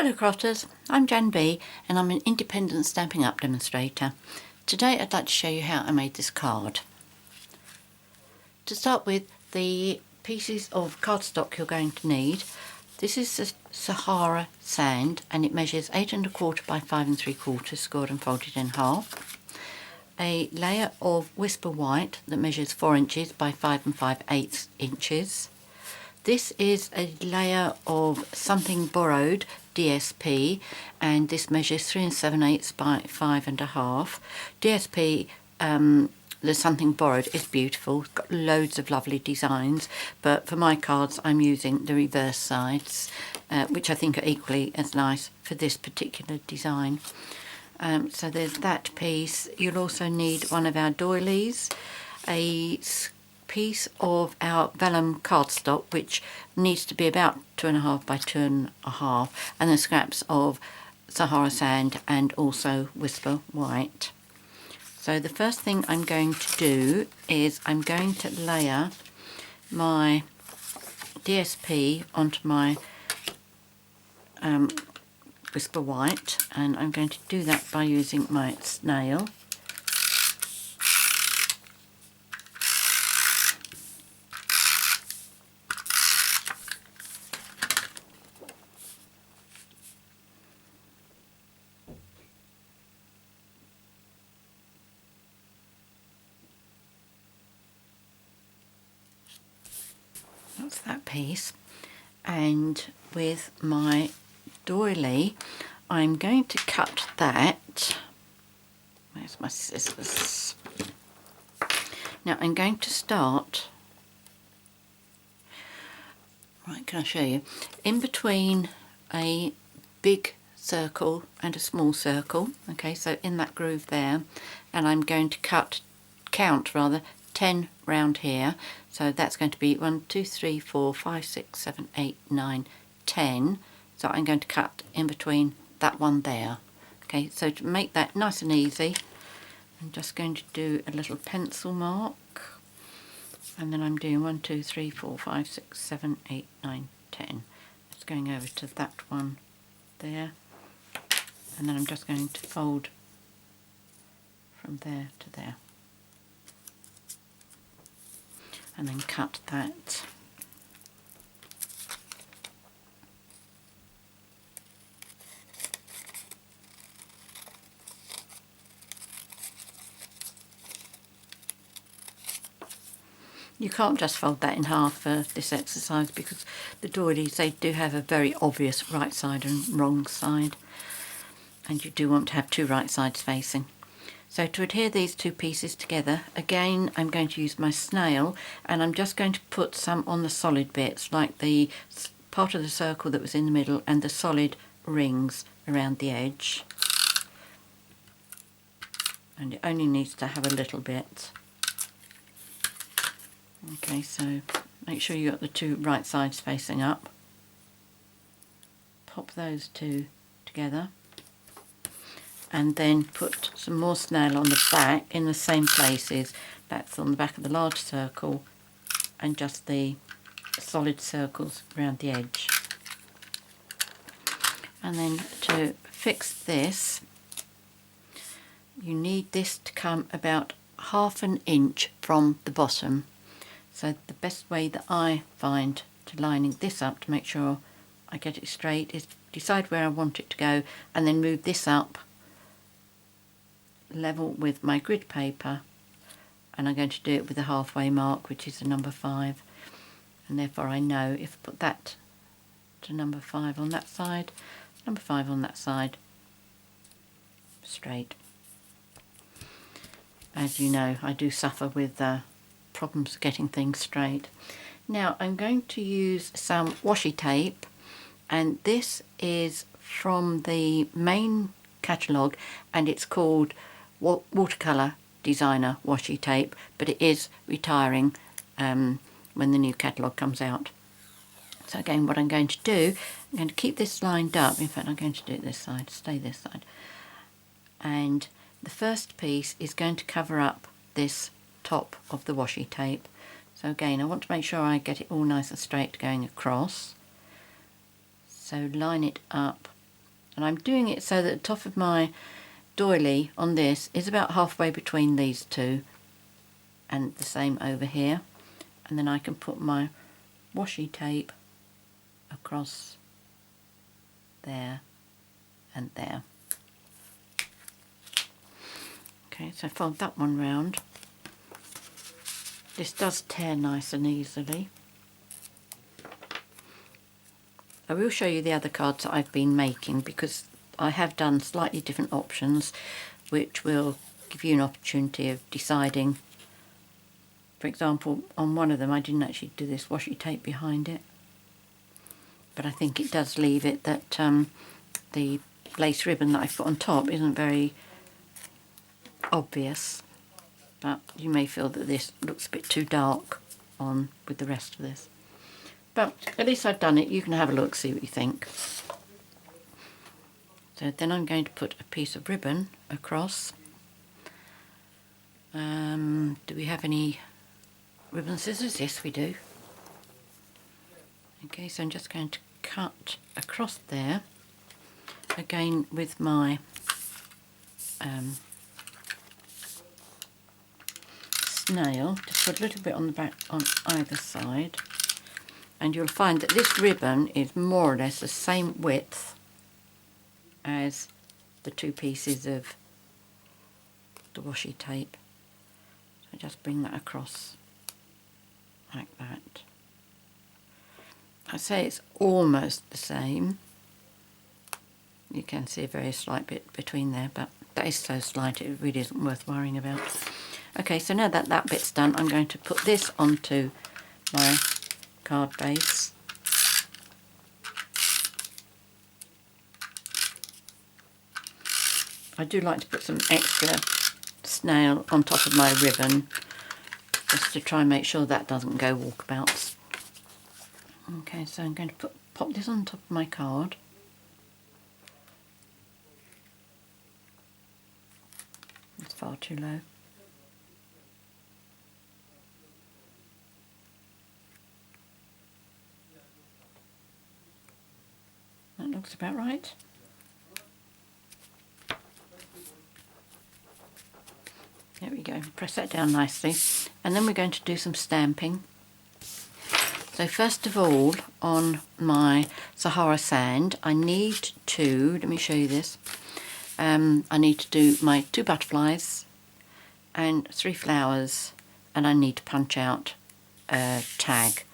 Hello crafters, I'm JanB and I'm an independent Stampin' Up demonstrator. Today I'd like to show you how I made this card. To start with, the pieces of cardstock you're going to need. This is the Sahara Sand and it measures 8 1/4 by 5 3/4 scored and folded in half. A layer of Whisper White that measures 4 inches by 5 5/8 inches. This is a layer of Something Borrowed DSP and this measures 3 7/8 by 5 1/2. DSP, the Something Borrowed, is beautiful. It's got loads of lovely designs, but for my cards I'm using the reverse sides, which I think are equally as nice for this particular design. So there's that piece. You'll also need one of our doilies, a piece of our vellum cardstock, which needs to be about 2.5 by 2.5, and the scraps of Sahara Sand and also Whisper White. So the first thing I'm going to do is I'm going to layer my DSP onto my Whisper White, and I'm going to do that by using my snail. That's that piece, and with my doily I'm going to cut that. Where's my scissors? Now I'm going to start, right, can I show you, in between a big circle and a small circle, okay, so in that groove there, and I'm going to count 10 round here. So that's going to be 1 2 3 4 5 6 7 8 9 10. So I'm going to cut in between that one there. Okay, so to make that nice and easy, I'm just going to do a little pencil mark, and then I'm doing 1 2 3 4 5 6 7 8 9 10. It's going over to that one there, and then I'm just going to fold from there to there, and then cut that. You can't just fold that in half for this exercise because the doilies, they do have a very obvious right side and wrong side, and you do want to have two right sides facing. So to adhere these two pieces together, again I'm going to use my snail, and I'm just going to put some on the solid bits, like the part of the circle that was in the middle and the solid rings around the edge. And it only needs to have a little bit. Okay, so make sure you got the two right sides facing up. Pop those two together, and then put some more snail on the back in the same places. That's on the back of the large circle and just the solid circles around the edge. And then to fix this, you need this to come about 1/2 inch from the bottom. So the best way that I find to lining this up to make sure I get it straight is decide where I want it to go, and then move this up level with my grid paper, and I'm going to do it with a halfway mark, which is a number 5, and therefore I know if I put that to number 5 on that side, number 5 on that side, straight. As you know, I do suffer with problems getting things straight. Now I'm going to use some washi tape, and this is from the main catalogue, and it's called Watercolour Designer Washi Tape, but it is retiring when the new catalogue comes out. So again, what I'm going to do, I'm going to keep this lined up. In fact, I'm going to do it this side, stay this side, and the first piece is going to cover up this top of the washi tape. So again, I want to make sure I get it all nice and straight going across. So line it up And I'm doing it so that the top of my doily on this is about halfway between these two, and the same over here. And then I can put my washi tape across there and there. Okay, so fold that one round. This does tear nice and easily. I will show you the other cards that I've been making, because I have done slightly different options which will give you an opportunity of deciding. For example, on one of them I didn't actually do this washi tape behind it, but I think it does leave it that the lace ribbon that I put on top isn't very obvious, but you may feel that this looks a bit too dark on with the rest of this. But at least I've done it. You can have a look, see what you think. So then I'm going to put a piece of ribbon across. Do we have any ribbon scissors? Yes, we do. Okay, so I'm just going to cut across there, again with my snail, just put a little bit on the back on either side, and you'll find that this ribbon is more or less the same width as the two pieces of the washi tape. So just bring that across like that. I say it's almost the same. You can see a very slight bit between there, but that is so slight it really isn't worth worrying about. Okay, so now that that bit's done, I'm going to put this onto my card base. I do like to put some extra snail on top of my ribbon, just to try and make sure that doesn't go walkabouts. Okay, so I'm going to pop this on top of my card. It's far too low. That looks about right. There we go, press that down nicely. And then we're going to do some stamping. So first of all, on my Sahara Sand, I need to, let me show you this, I need to do my 2 butterflies and 3 flowers, and I need to punch out a tag.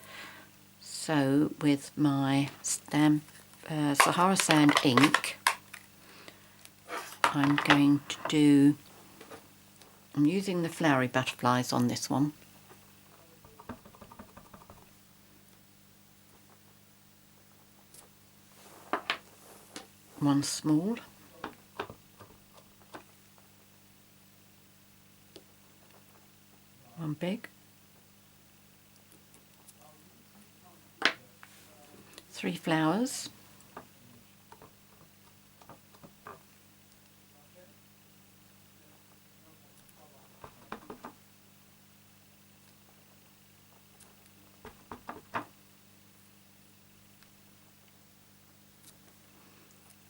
So with my Sahara Sand ink, I'm going to do, I'm using the flowery butterflies on this one. One small, one big, 3 flowers,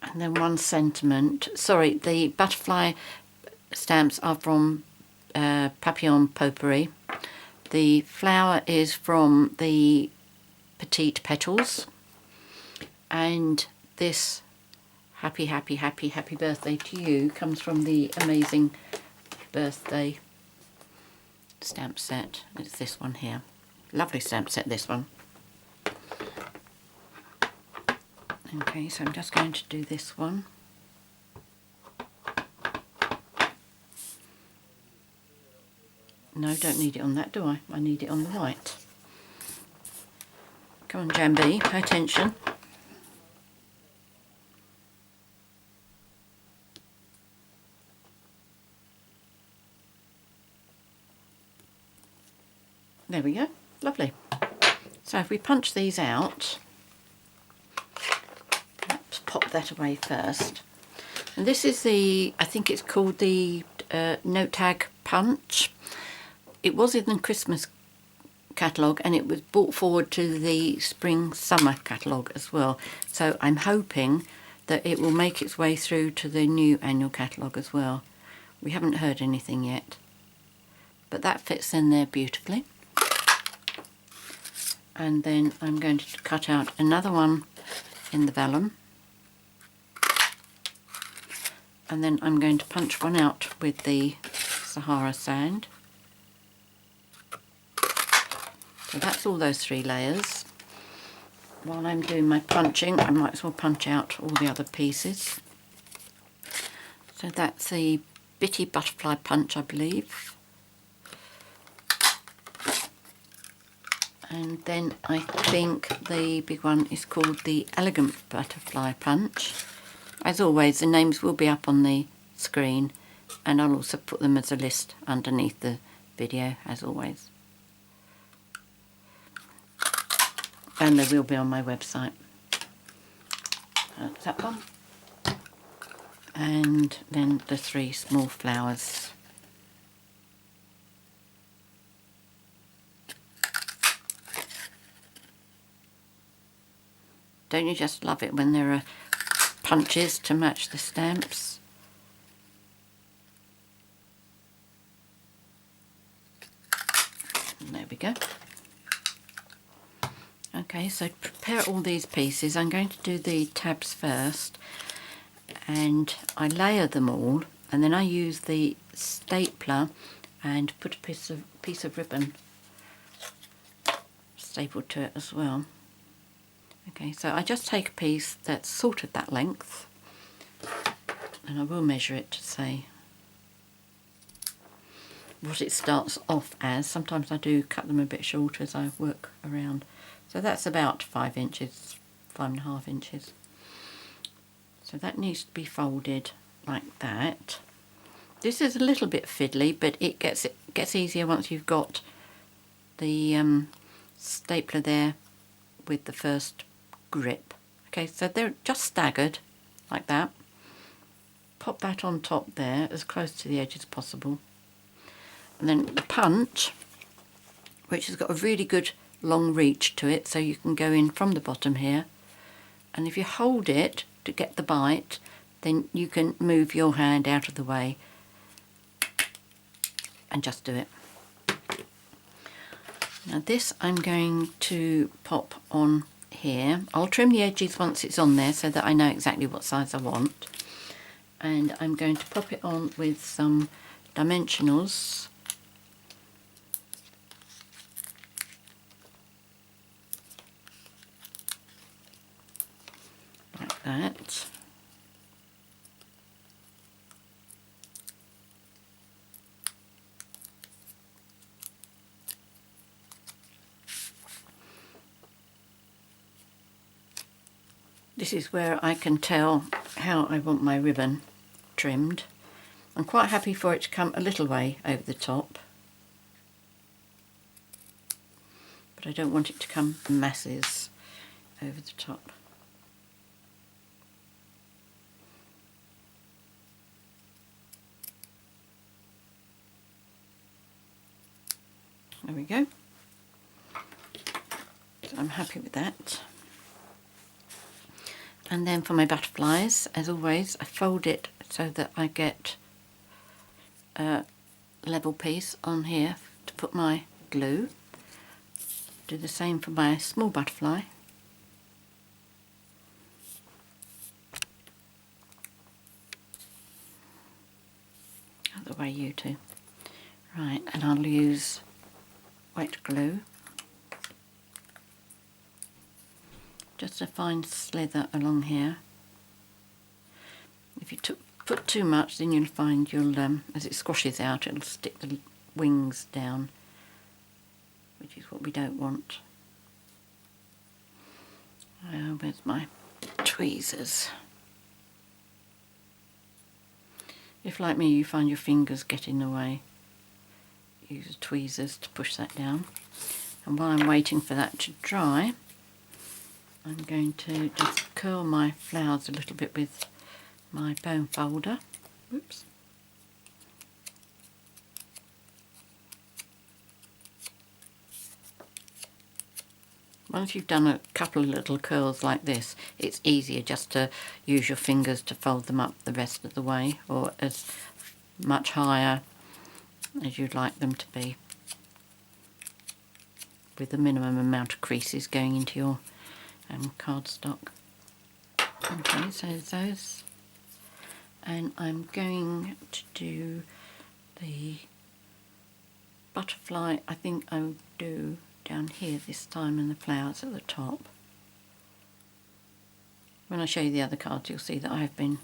and then 1 sentiment. Sorry, the butterfly stamps are from Papillon Potpourri. The flower is from the Petite Petals, and this happy birthday to you comes from the amazing birthday stamp set. It's this one here. Lovely stamp set, this one. Okay, so I'm just going to do this one. No, don't need it on that, do I? I need it on the white. Come on, JanB, pay attention. There we go, lovely. So if we punch these out, let's pop that away first. And this is the, I think it's called the note tag punch. It was in the Christmas catalogue, and it was brought forward to the spring summer catalogue as well. So I'm hoping that it will make its way through to the new annual catalogue as well. We haven't heard anything yet, but that fits in there beautifully. And then I'm going to cut out another one in the vellum, and then I'm going to punch one out with the Sahara Sand. So that's all those 3 layers. While I'm doing my punching, I might as well punch out all the other pieces. So that's the bitty butterfly punch, I believe. And then I think the big one is called the Elegant Butterfly Punch. As always, the names will be up on the screen, and I'll also put them as a list underneath the video, as always. And they will be on my website. That's that one. And then the 3 small flowers. Don't you just love it when there are punches to match the stamps? And there we go. Okay, so to prepare all these pieces, I'm going to do the tabs first, and I layer them all, and then I use the stapler and put a piece of ribbon stapled to it as well. Okay, so I just take a piece that's sort of that length, and I will measure it to say what it starts off as. Sometimes I do cut them a bit short as I work around. So that's about 5 inches, 5.5 inches. So that needs to be folded like that. This is a little bit fiddly, but it gets easier once you've got the stapler there with the first grip. Okay, so they're just staggered like that. Pop that on top there, as close to the edge as possible. And then the punch, which has got a really good long reach to it, so you can go in from the bottom here, and if you hold it to get the bite, then you can move your hand out of the way and just do it. Now this I'm going to pop on here. I'll trim the edges once it's on there so that I know exactly what size I want, and I'm going to pop it on with some dimensionals. Like that. This is where I can tell how I want my ribbon trimmed. I'm quite happy for it to come a little way over the top, but I don't want it to come masses over the top. There we go. So I'm happy with that. And then for my butterflies, as always, I fold it so that I get a level piece on here to put my glue. Do the same for my small butterfly. Other way, you two. Right, and I'll use white glue. Just a fine slither along here. If you put too much, then you'll find as it squashes out, it'll stick the wings down, which is what we don't want. Where's my tweezers? If, like me, you find your fingers get in the way, use tweezers to push that down. And while I'm waiting for that to dry, I'm going to just curl my flowers a little bit with my bone folder. Whoops. once you've done a couple of little curls like this, it's easier just to use your fingers to fold them up the rest of the way, or as much higher as you'd like them to be, with the minimum amount of creases going into your cardstock. Okay, so those, and I'm going to do the butterfly. I think I'll do down here this time, and the flowers at the top. When I show you the other cards, you'll see that I've been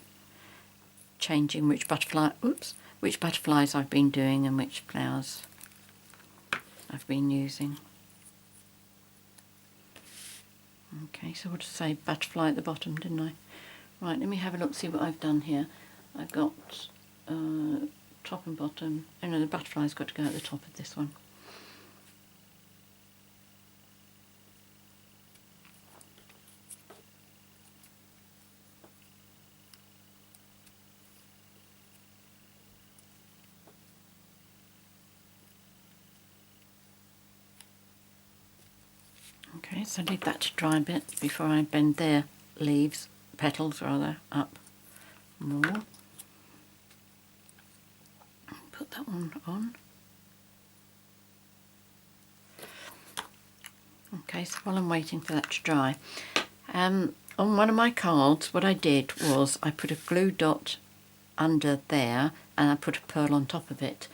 changing which butterflies I've been doing and which flowers I've been using. Okay, so what did I say? Butterfly at the bottom, didn't I? Right, let me have a look, see what I've done here. I've got top and bottom. Oh no, the butterfly's got to go at the top of this one. Okay, so leave that to dry a bit before I bend their leaves, petals rather, up more. Put that one on. Okay, so while I'm waiting for that to dry, on one of my cards what I did was I put a glue dot under there and I put a pearl on top of it.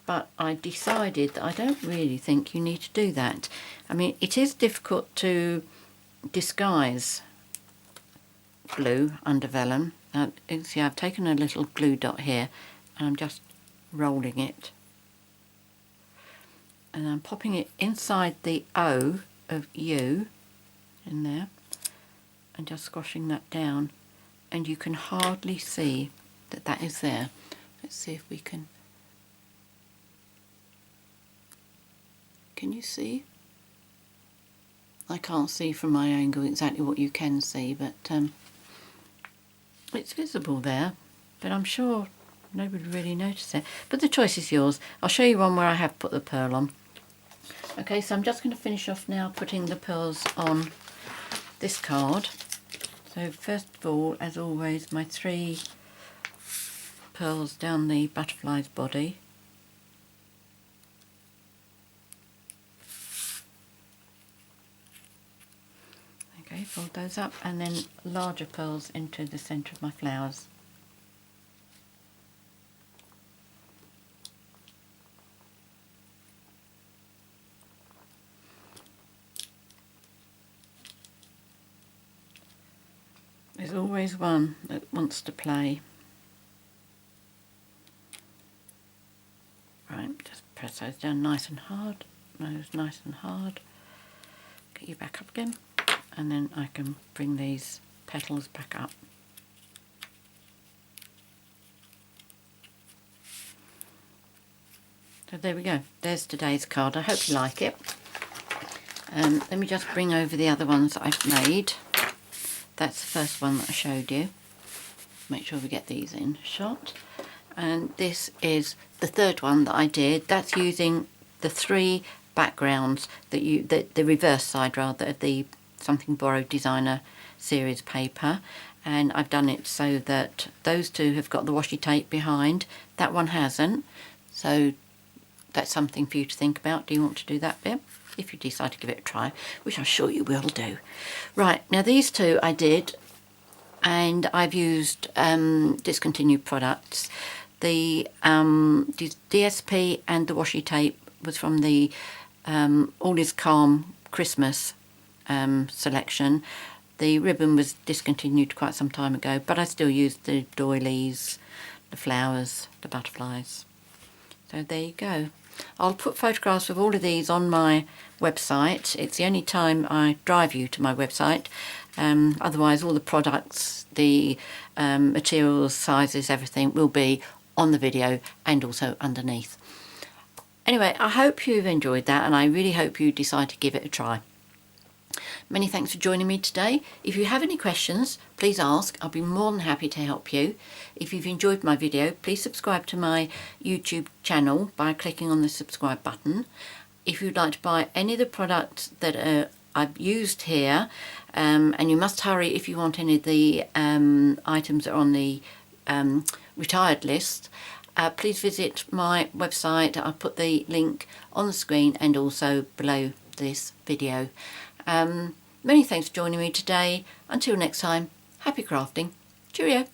But I decided that I don't really think you need to do that. I mean, it is difficult to disguise glue under vellum. Now, you see, I've taken a little glue dot here and I'm just rolling it. And I'm popping it inside the O of U in there and just squashing that down. And you can hardly see that that is there. Let's see if we can... Can you see? I can't see from my angle exactly what you can see, but it's visible there, but I'm sure nobody really noticed it. But the choice is yours. I'll show you one where I have put the pearl on. Okay, so I'm just going to finish off now putting the pearls on this card. So first of all, as always, my 3 pearls down the butterfly's body. Okay, fold those up, and then larger pearls into the centre of my flowers. There's always one that wants to play. Right, just press those down nice and hard, those nice and hard. Get you back up again. And then I can bring these petals back up. So there we go, there's today's card. I hope you like it. Let me just bring over the other ones that I've made. That's the first one that I showed you. Make sure we get these in shot. And this is the third one that I did. That's using the 3 backgrounds that the reverse side rather of the Something Borrowed Designer series paper, and I've done it so that those 2 have got the washi tape behind. That one hasn't, so that's something for you to think about. Do you want to do that bit? If you decide to give it a try, which I'm sure you will do. Right, now these 2 I did, and I've used discontinued products. The DSP and the washi tape was from the All Is Calm Christmas selection. The ribbon was discontinued quite some time ago, but I still used the doilies, the flowers, the butterflies. So there you go. I'll put photographs of all of these on my website. It's the only time I drive you to my website. Otherwise all the products, the materials, sizes, everything will be on the video and also underneath. Anyway, I hope you've enjoyed that, and I really hope you decide to give it a try. Many thanks for joining me today. If you have any questions, please ask. I'll be more than happy to help you. If you've enjoyed my video, please subscribe to my YouTube channel by clicking on the subscribe button. If you'd like to buy any of the products that are I've used here, and you must hurry if you want any of the items that are on the retired list. Please visit my website. I'll put the link on the screen and also below this video. Many thanks for joining me today. Until next time, happy crafting. Cheerio.